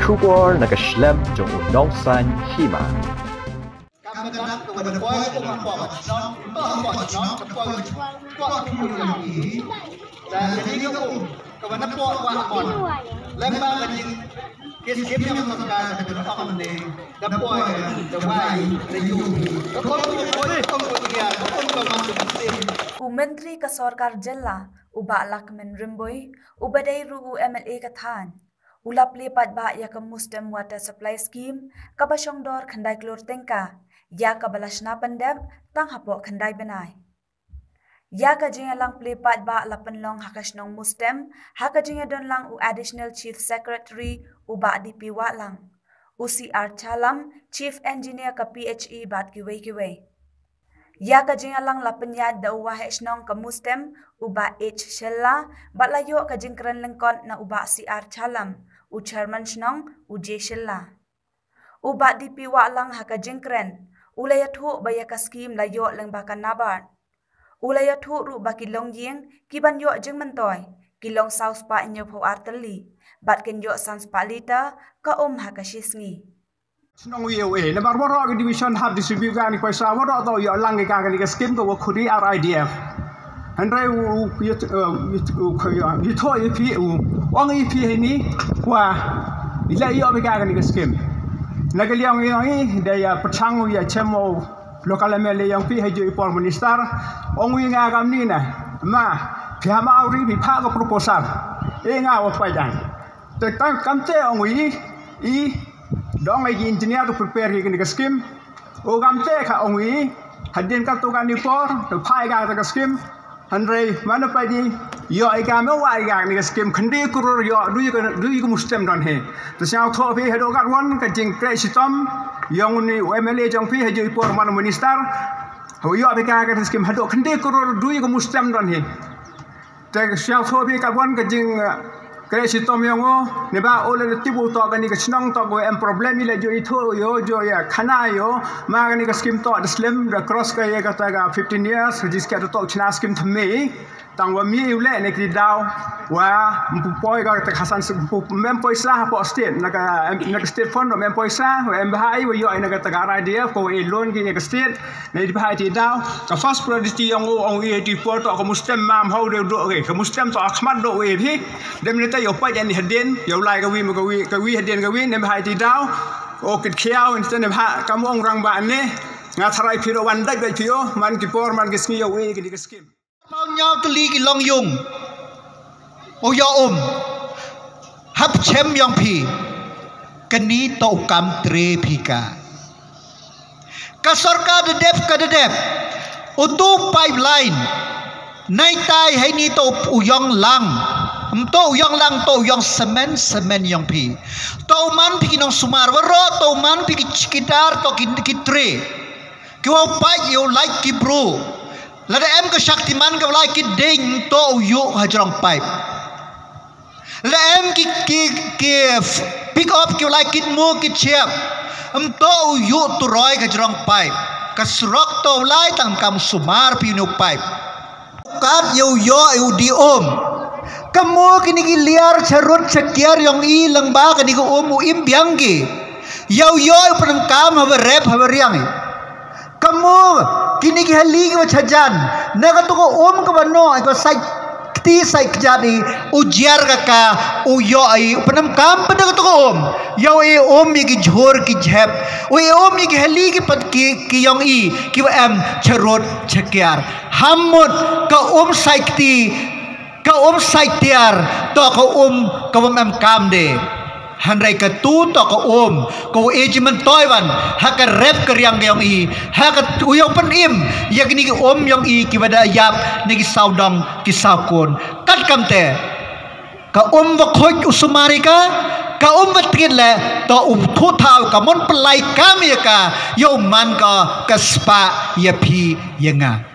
kubor na kashlem jong unong san hima. Menteri ka Sarkar Jilla uba Lakmen Rimboy ubadai ru MLA kathan ulap lipat ba ya ke Mustem Water Supply Scheme ka basyong dor khandai klor tengka ya ka balashna pandep tang hapo khandai benai ya ka jinga lang lipat ba lapan long hakasnong Mustem haka jinga don lang u additional chief secretary uba DP wa lang UCR Chalam chief engineer ka PHE bat kiwei ya ka jinga lang lapanya da uwa hesnong ka Mustem uba H Shella batlayo ka jingkran lengkon na uba CR Chalam u chairman snong u J Shella uba DP wa lang haka jingkran ulaya thu baya ka scheme layo leng bakan nabar ulaya thu ru bakilong yeng kiban yo jingmantoy kilong south pa inyo pho artali bat ken yo sans palita ka haka shisngi Senang UAE, lebar warok division hab distribute kan kuasa warok tau yo lang kan kan skim ko khuri RIDF. Handai you thought EP wang EP ni wa ila yo be kan skim. Nagaliang yang daya pechang ya chemo local MLA yang pi haji por minister ong wi nga kam ni na ma phia ma ri bi pha ko proposal e nga wa pa jang. Te tang kam te ong wi dong lagi engineer to prepare higin ka scheme o gamte ka ongi hadin ka to kan ni por to phai ga ka scheme handrei mana pa di yo ai ga me wa ga ni ka scheme khandi kurur yo du ko mustem don he to sao tho phi hedo kat won ka jing pre sitom yong ni MLA jong phi hejo por mana minister ho yo be ka ka scheme hado khandi kurur du ko mustem don he te sao tho phi kat won ka jing Kresi tom yongo neba ole tibu to gani ka chnong to go em problem ile jo itho yo jo ya khana yo ma gani ka scheme to slim the cross ka ye ka ta ga 15 years jiska to chna scheme thme tang wa mi ule ne kri daw wa poi ga ta khasan mem poisa po state na ka state fund mem poisa em bahai wa yo ina ka ta ga idea ko e loan ki ka state ne di bahai ti daw ka first priority yongo ong e ti po to ko mustem mam ho de do ke ka mustem to akhmat do e thi dem ne yo pa jan hadin yo lai ka wi hadin ka wi nem hai ti daw o kit khiao in ne ha kam ong rang ba ne nga tharai phiro wan dai bai phio man ki por man ki smi yo we ki skim pau nhau to li ki long yung o yo hap chem yong phi kani to kam tre phi ka sarkar de dep utu pipeline nai tai hai ni to uyong lang to uyong lang to uyong semen yang pi to man pi nong sumar waro to man pi kitar to kitre kyo pai yo like ki bro lada em ka shaktiman ka like ki ding to uyo hajrong pipe la em ki pick up ki like ki mo ki chep to uyo to roy hajrong pipe kasrok to lai tang kam sumar pi no pipe kat yo di kamu kini liar cerut sekiar yang ilang ba kini ko im bianggi yo penengkam haber rep haber yang kamu kini hali ko chajan naga to ko ka bano ko sai jadi ujiar kaka uyo ai penengkam pada to ko yo ki jhor ki jhep ki hali ki pad ki yang ki em cerut sekiar hamut ka saikti ka saitiar to ka em kam de handrai ka tu to ka ejimen toiwan haka rep keryang yang haka uyong pen yakni ki yang ki bada yap ni ki saudang ki saukon kat kamte ka wa khoj usumari ka batin le to thu thau ka mon pelai kam ya ka yo man ka spa ya phi yanga